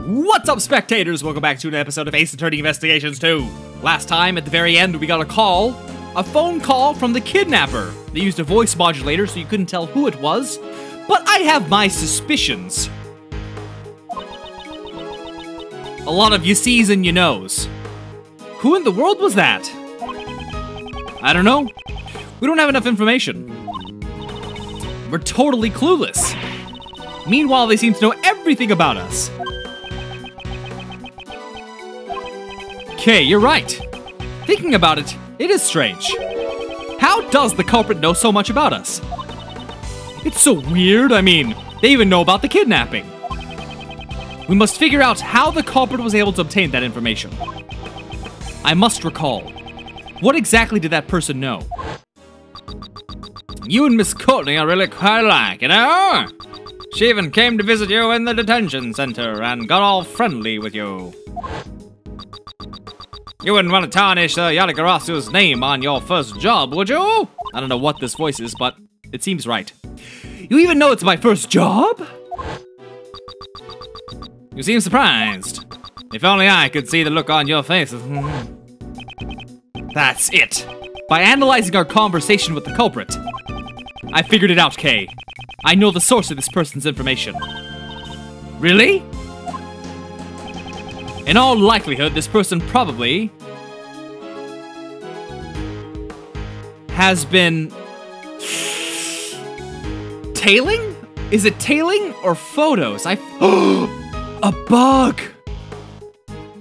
What's up, spectators? Welcome back to an episode of Ace Attorney Investigations 2. Last time, at the very end, we got a phone call from the kidnapper. They used a voice modulator so you couldn't tell who it was, but I have my suspicions. A lot of you sees and you knows. Who in the world was that? I don't know. We don't have enough information. We're totally clueless. Meanwhile, they seem to know everything about us. Okay, you're right. Thinking about it, it is strange. How does the culprit know so much about us? It's so weird. I mean, they even know about the kidnapping. We must figure out how the culprit was able to obtain that information. I must recall. What exactly did that person know? You and Miss Courtney are really quite alike, you know? She even came to visit you in the detention center and got all friendly with you. You wouldn't want to tarnish Yadagarasu's name on your first job, would you? I don't know what this voice is, but it seems right. You even know it's my first job? You seem surprised. If only I could see the look on your faces. That's it. By analyzing our conversation with the culprit, I figured it out, Kay. I know the source of this person's information. Really? In all likelihood, this person probably has been tailing? Is it tailing or photos? A bug!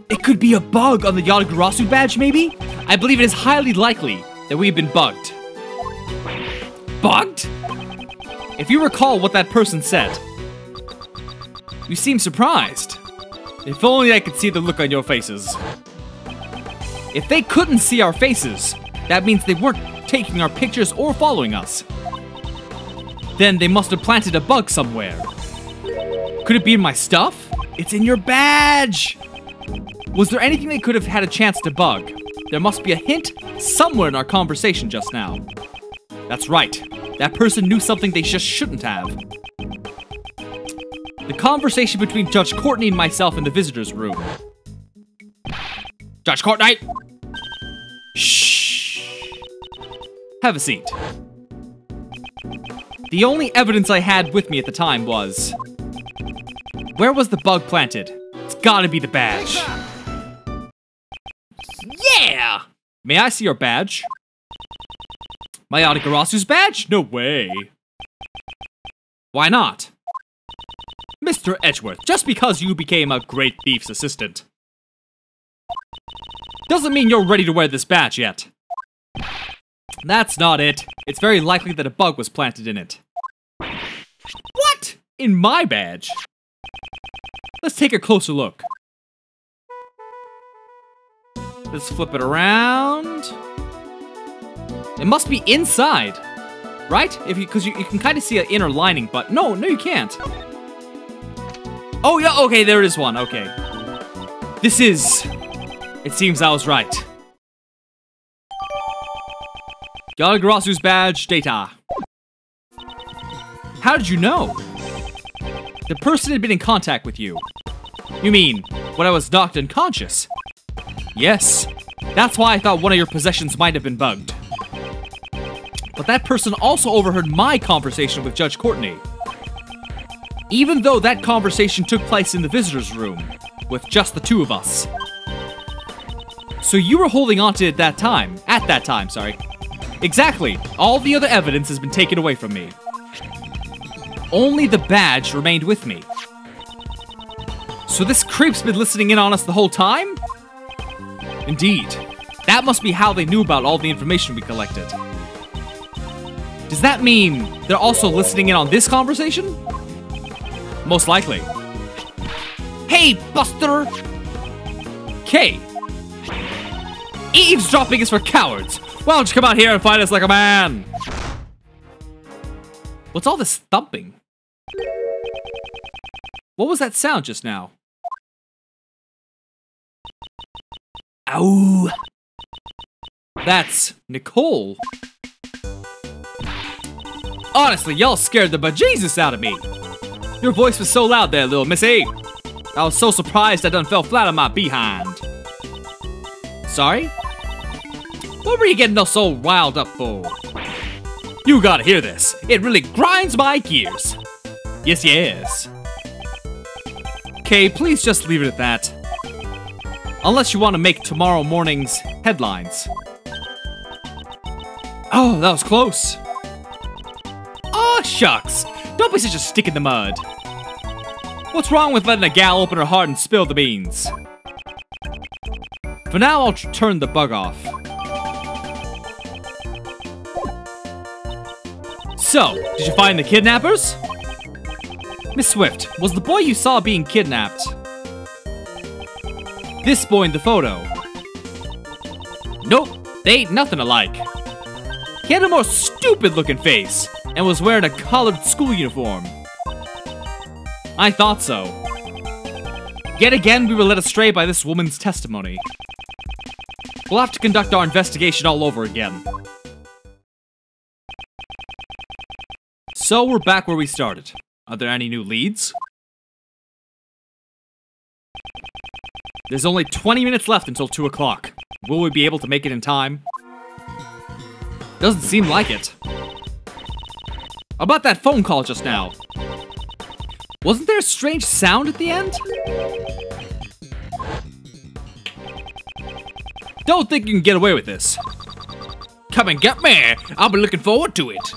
It could be a bug on the Yadagarasu badge, maybe? I believe it is highly likely that we've been bugged. Bugged? If you recall what that person said, you seem surprised. If only I could see the look on your faces. If they couldn't see our faces, that means they weren't taking our pictures or following us. Then they must have planted a bug somewhere. Could it be in my stuff? It's in your badge! Was there anything they could have had a chance to bug? There must be a hint somewhere in our conversation just now. That's right. That person knew something they just shouldn't have. The conversation between Judge Courtney and myself in the visitor's room. Judge Courtney! Shh. Have a seat. The only evidence I had with me at the time was... where was the bug planted? It's gotta be the badge. Yeah! May I see your badge? My Yadagarasu's badge? No way. Why not? Mr. Edgeworth, just because you became a great thief's assistant doesn't mean you're ready to wear this badge yet. That's not it. It's very likely that a bug was planted in it. What? In my badge? Let's take a closer look. Let's flip it around. It must be inside, right? Because you can kind of see an inner lining, but no, you can't. Oh, yeah, okay, there is one, okay. This is... it seems I was right. Yadagarasu's badge data. How did you know? The person had been in contact with you. You mean, when I was knocked unconscious? Yes, that's why I thought one of your possessions might have been bugged. But that person also overheard my conversation with Judge Courtney. Even though that conversation took place in the visitor's room, with just the two of us. So you were holding on to it at that time, sorry. Exactly, all the other evidence has been taken away from me. Only the badge remained with me. So this creep's been listening in on us the whole time? Indeed, that must be how they knew about all the information we collected. Does that mean they're also listening in on this conversation? Most likely. Hey, Buster! Kay! Eavesdropping is for cowards! Why don't you come out here and fight us like a man? What's all this thumping? What was that sound just now? Ow! That's Nicole. Honestly, y'all scared the bejesus out of me. Your voice was so loud there, little missy. I was so surprised I done fell flat on my behind. Sorry? What were you getting us so riled up for? You gotta hear this. It really grinds my gears. Yes, yes. Okay, please just leave it at that. Unless you want to make tomorrow morning's headlines. Oh, that was close. Aw, shucks. Don't be such a stick in the mud. What's wrong with letting a gal open her heart and spill the beans? For now, I'll turn the bug off. So, did you find the kidnappers? Miss Swift, was the boy you saw being kidnapped this boy in the photo? Nope, they ain't nothing alike. He had a more stupid-looking face and was wearing a collared school uniform. I thought so. Yet again, we were led astray by this woman's testimony. We'll have to conduct our investigation all over again. So we're back where we started. Are there any new leads? There's only 20 minutes left until 2 o'clock. Will we be able to make it in time? Doesn't seem like it. About that phone call just now. Wasn't there a strange sound at the end? Don't think you can get away with this. Come and get me! I'll be looking forward to it.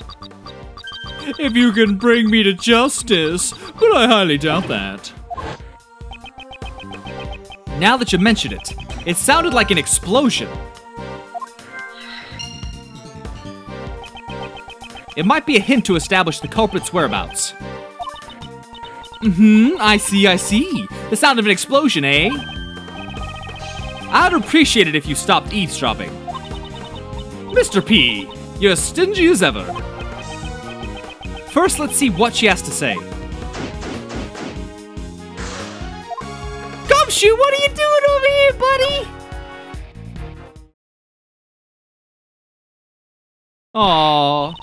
If you can bring me to justice, but I highly doubt that. Now that you mention it, it sounded like an explosion. It might be a hint to establish the culprit's whereabouts. I see. The sound of an explosion, eh? I'd appreciate it if you stopped eavesdropping. Mr. P, you're as stingy as ever. First, let's see what she has to say. Gumshoe, what are you doing over here, buddy? Aww.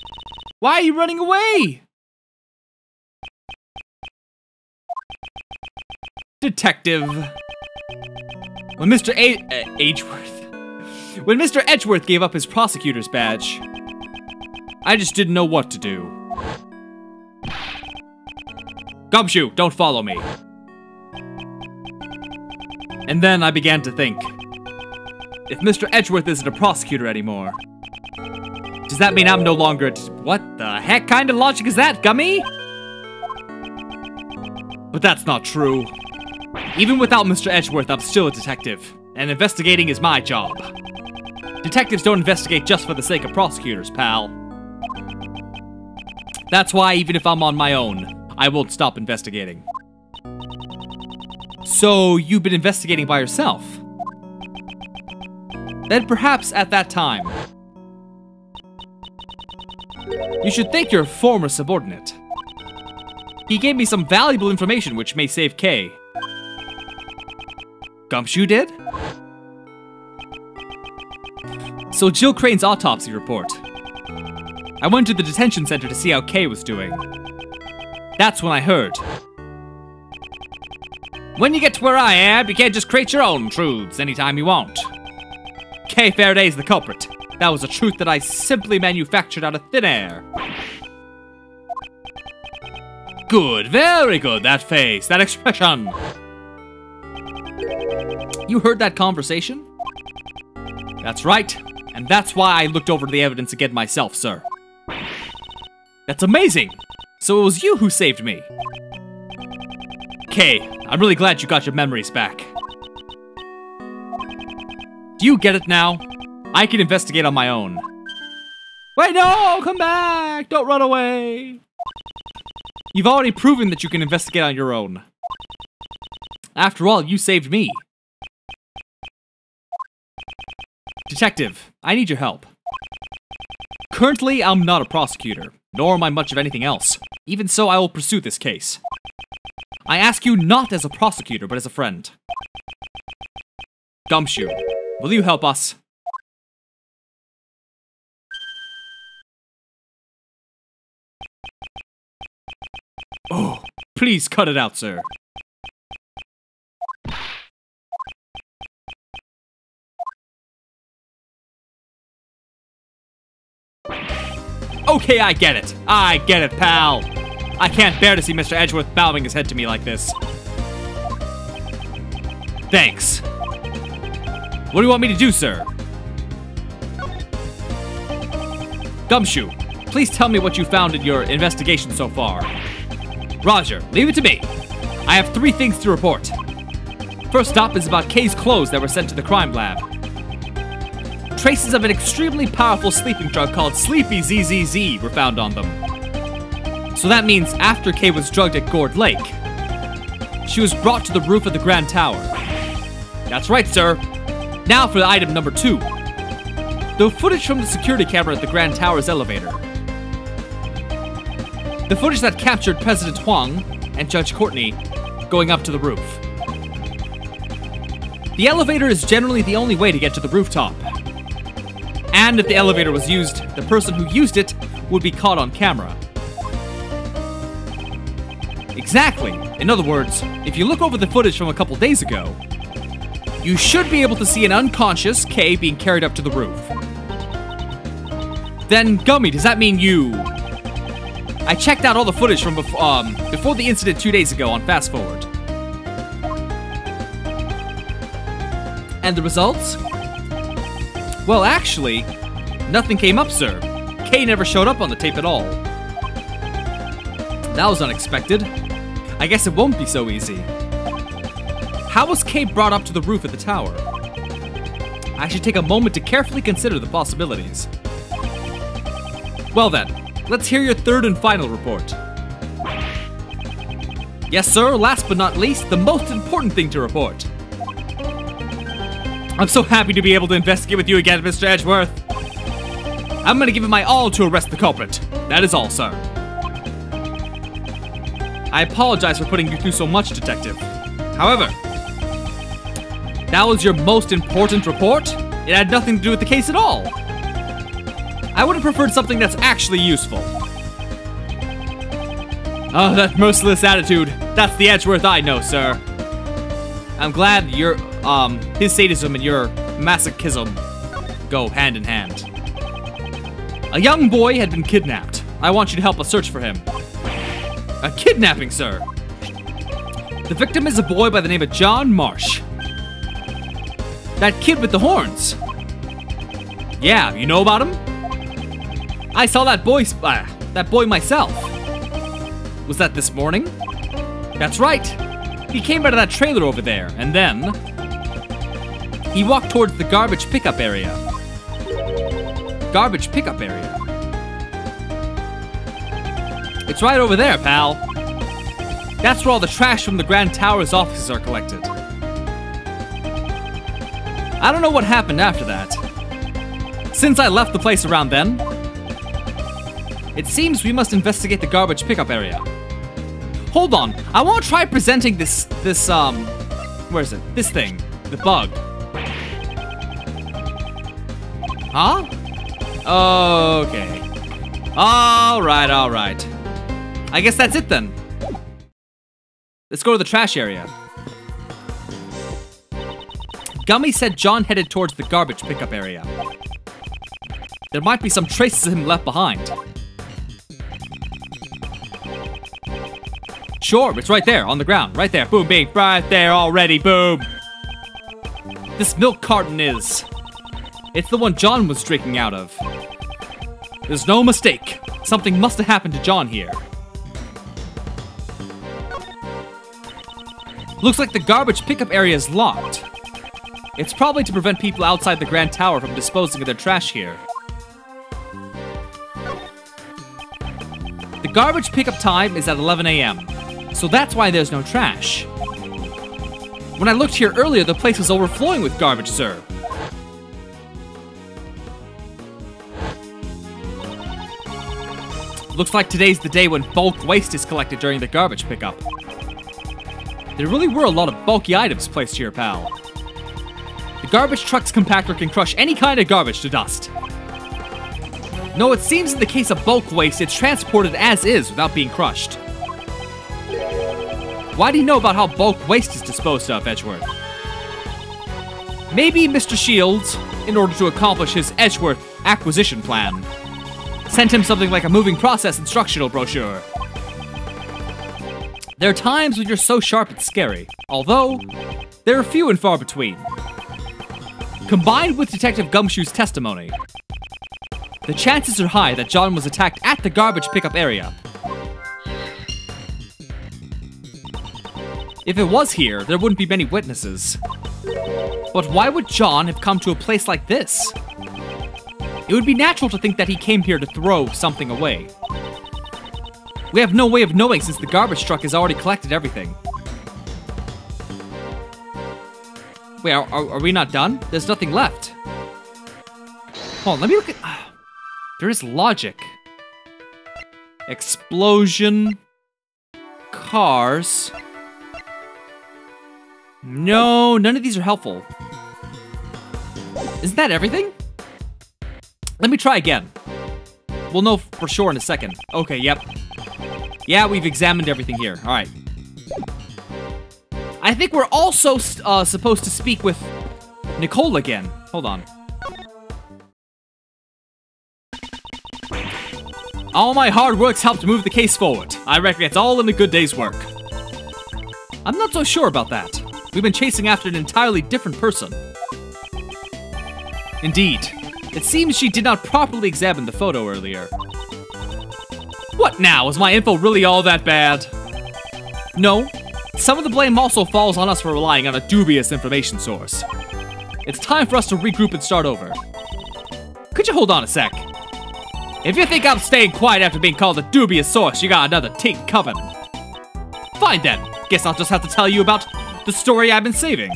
Why are you running away? Detective. When Mr. When Mr. Edgeworth gave up his prosecutor's badge, I just didn't know what to do. Gumshoe, don't follow me. And then I began to think. If Mr. Edgeworth isn't a prosecutor anymore, does that mean I'm no longer a what the heck kind of logic is that, Gummy? But that's not true. Even without Mr. Edgeworth, I'm still a detective, and investigating is my job. Detectives don't investigate just for the sake of prosecutors, pal. That's why, even if I'm on my own, I won't stop investigating. So, you've been investigating by yourself? Then perhaps at that time, you should thank your former subordinate. He gave me some valuable information which may save Kay. Gumshoe did? So Jill Crane's autopsy report. I went to the detention center to see how Kay was doing. That's when I heard. When you get to where I am, you can't just create your own truths anytime you want. Kay Faraday's the culprit. That was a truth that I simply manufactured out of thin air. Good, very good, that face, that expression. You heard that conversation? That's right, and that's why I looked over the evidence again myself, sir. That's amazing! So it was you who saved me. Kay, I'm really glad you got your memories back. Do you get it now? I can investigate on my own. Wait, no! Come back! Don't run away! You've already proven that you can investigate on your own. After all, you saved me. Detective, I need your help. Currently, I'm not a prosecutor, nor am I much of anything else. Even so, I will pursue this case. I ask you not as a prosecutor, but as a friend. Gumshoe, will you help us? Oh, please cut it out, sir. Okay, I get it. I get it, pal. I can't bear to see Mr. Edgeworth bowing his head to me like this. Thanks. What do you want me to do, sir? Gumshoe, please tell me what you found in your investigation so far. Roger, leave it to me. I have 3 things to report. First up is about Kay's clothes that were sent to the crime lab. Traces of an extremely powerful sleeping drug called Sleepy ZZZ were found on them. So that means after Kay was drugged at Gourd Lake, she was brought to the roof of the Grand Tower. That's right, sir. Now for item number 2. The footage from the security camera at the Grand Tower's elevator. The footage that captured President Huang and Judge Courtney going up to the roof. The elevator is generally the only way to get to the rooftop. And if the elevator was used, the person who used it would be caught on camera. Exactly. In other words, if you look over the footage from a couple days ago, you should be able to see an unconscious Kay being carried up to the roof. Then, Gummy, does that mean you... I checked out all the footage from before the incident 2 days ago on Fast Forward. And the results? Well, actually, nothing came up, sir. Kay never showed up on the tape at all. That was unexpected. I guess it won't be so easy. How was Kay brought up to the roof of the tower? I should take a moment to carefully consider the possibilities. Well then, let's hear your third and final report. Yes, sir, last but not least, the most important thing to report. I'm so happy to be able to investigate with you again, Mr. Edgeworth. I'm gonna give it my all to arrest the culprit. That is all, sir. I apologize for putting you through so much, Detective. However, that was your most important report? It had nothing to do with the case at all. I would have preferred something that's actually useful. Oh, that merciless attitude. That's the Edgeworth I know, sir. I'm glad his sadism and your masochism go hand in hand. A young boy had been kidnapped. I want you to help us search for him. A kidnapping, sir. The victim is a boy by the name of John Marsh. That kid with the horns. Yeah, you know about him? I saw that boy myself. Was that this morning? That's right. He came out of that trailer over there, and then he walked towards the garbage pickup area. Garbage pickup area? It's right over there, pal. That's where all the trash from the Grand Tower's offices are collected. I don't know what happened after that. Since I left the place around then, it seems we must investigate the garbage pickup area. Hold on, I want to try presenting this where is it? This thing, the bug. Huh? Okay. Alright. I guess that's it then. Let's go to the trash area. Gummy said John headed towards the garbage pickup area. There might be some traces of him left behind. Sure, it's right there, on the ground. Right there, boom, bing, right there already, boom. This milk carton is... It's the one John was drinking out of. There's no mistake. Something must have happened to John here. Looks like the garbage pickup area is locked. It's probably to prevent people outside the Grand Tower from disposing of their trash here. The garbage pickup time is at 11 a.m., so that's why there's no trash. When I looked here earlier, the place was overflowing with garbage, sir. Looks like today's the day when bulk waste is collected during the garbage pickup. There really were a lot of bulky items placed here, pal. The garbage truck's compactor can crush any kind of garbage to dust. No, it seems in the case of bulk waste, it's transported as is without being crushed. Why do you know about how bulk waste is disposed of, Edgeworth? Maybe Mr. Shields, in order to accomplish his Edgeworth acquisition plan, Sent him something like a moving process instructional brochure. There are times when you're so sharp it's scary, although there are few and far between. Combined with Detective Gumshoe's testimony, the chances are high that John was attacked at the garbage pickup area. If it was here, there wouldn't be many witnesses. But why would John have come to a place like this? It would be natural to think that he came here to throw something away. We have no way of knowing since the garbage truck has already collected everything. Wait, are we not done? There's nothing left. Hold on, let me look at... there is logic. Explosion. Cars. No, none of these are helpful. Isn't that everything? Let me try again. We'll know for sure in a second. Okay, yep. Yeah, we've examined everything here. All right. I think we're also supposed to speak with Nicole again. Hold on. All my hard work's helped move the case forward. I reckon it's all in a good day's work. I'm not so sure about that. We've been chasing after an entirely different person. Indeed. It seems she did not properly examine the photo earlier. What now? Is my info really all that bad? No. Some of the blame also falls on us for relying on a dubious information source. It's time for us to regroup and start over. Could you hold on a sec? If you think I'm staying quiet after being called a dubious source, you got another tink coming. Fine then. Guess I'll just have to tell you about the story I've been saving.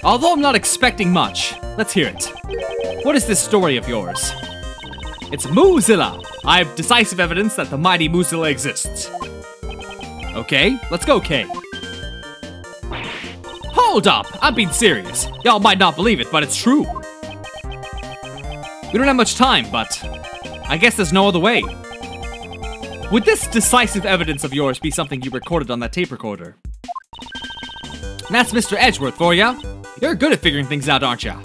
Although I'm not expecting much, let's hear it. What is this story of yours? It's Moozilla. I have decisive evidence that the mighty Moozilla exists. Okay, let's go, Kay. Hold up, I'm being serious. Y'all might not believe it, but it's true. We don't have much time, but I guess there's no other way. Would this decisive evidence of yours be something you recorded on that tape recorder? That's Mr. Edgeworth for ya. You're good at figuring things out, aren't ya?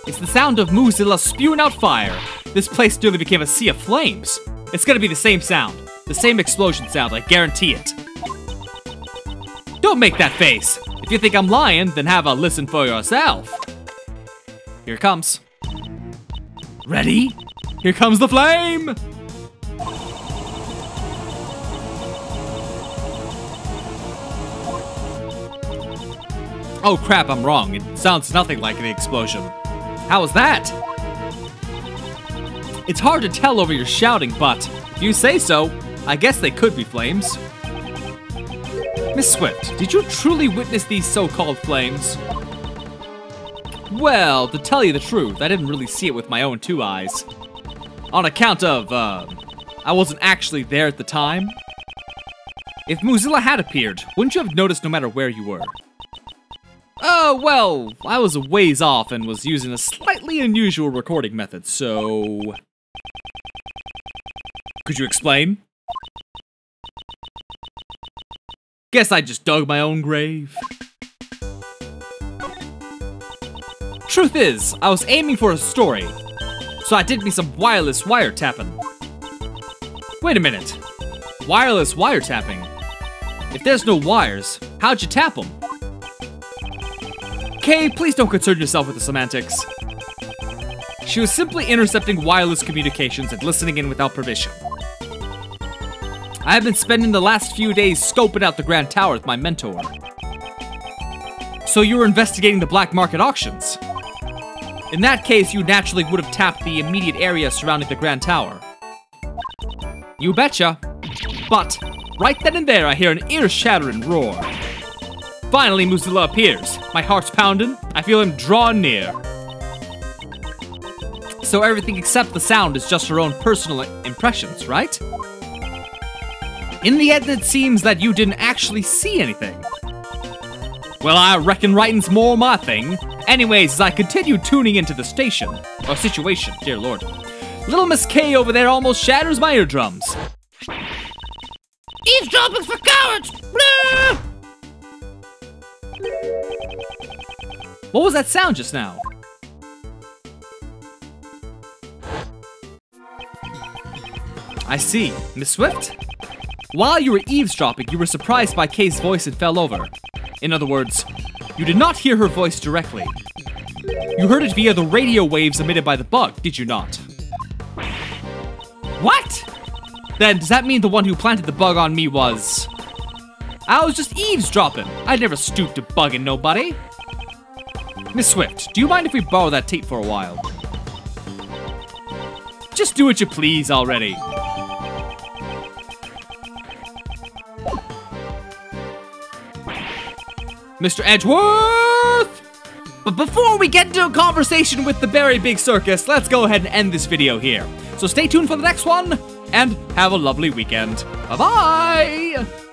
It's the sound of Moozilla spewing out fire. This place nearly became a sea of flames. It's gonna be the same sound. The same explosion sound, I guarantee it. Don't make that face. If you think I'm lying, then have a listen for yourself. Here it comes. Ready? Here comes the flame! Oh crap, I'm wrong. It sounds nothing like the explosion. How was that? It's hard to tell over your shouting, but if you say so, I guess they could be flames. Miss Swift, did you truly witness these so-called flames? Well, to tell you the truth, I didn't really see it with my own two eyes. On account of, I wasn't actually there at the time. If Moozilla had appeared, wouldn't you have noticed no matter where you were? Oh, well, I was a ways off and was using a slightly unusual recording method, so... Could you explain? Guess I just dug my own grave. Truth is, I was aiming for a story, so I did me some wireless wiretapping. Wait a minute. Wireless wiretapping? If there's no wires, how'd you tap them? Okay, please don't concern yourself with the semantics. She was simply intercepting wireless communications and listening in without permission. I have been spending the last few days scoping out the Grand Tower with my mentor. So you were investigating the black market auctions? In that case, you naturally would have tapped the immediate area surrounding the Grand Tower. You betcha. But, right then and there I hear an ear-shattering roar. Finally, Moozilla appears. My heart's pounding. I feel him drawing near. So everything except the sound is just her own personal impressions, right? In the end, it seems that you didn't actually see anything. Well, I reckon writing's more my thing. Anyways, as I continue tuning into the station, or situation, dear lord, little Miss K over there almost shatters my eardrums. Eavesdropping's for cowards! Blah! What was that sound just now? I see. Miss Swift? While you were eavesdropping, you were surprised by Kay's voice and fell over. In other words, you did not hear her voice directly. You heard it via the radio waves emitted by the bug, did you not? What? Then, does that mean the one who planted the bug on me was... I was just eavesdropping. I never stooped to bugging nobody. Miss Swift, do you mind if we borrow that tape for a while? Just do what you please already. Mr. Edgeworth! But before we get into a conversation with the very big circus, let's go ahead and end this video here. So stay tuned for the next one, and have a lovely weekend. Bye-bye!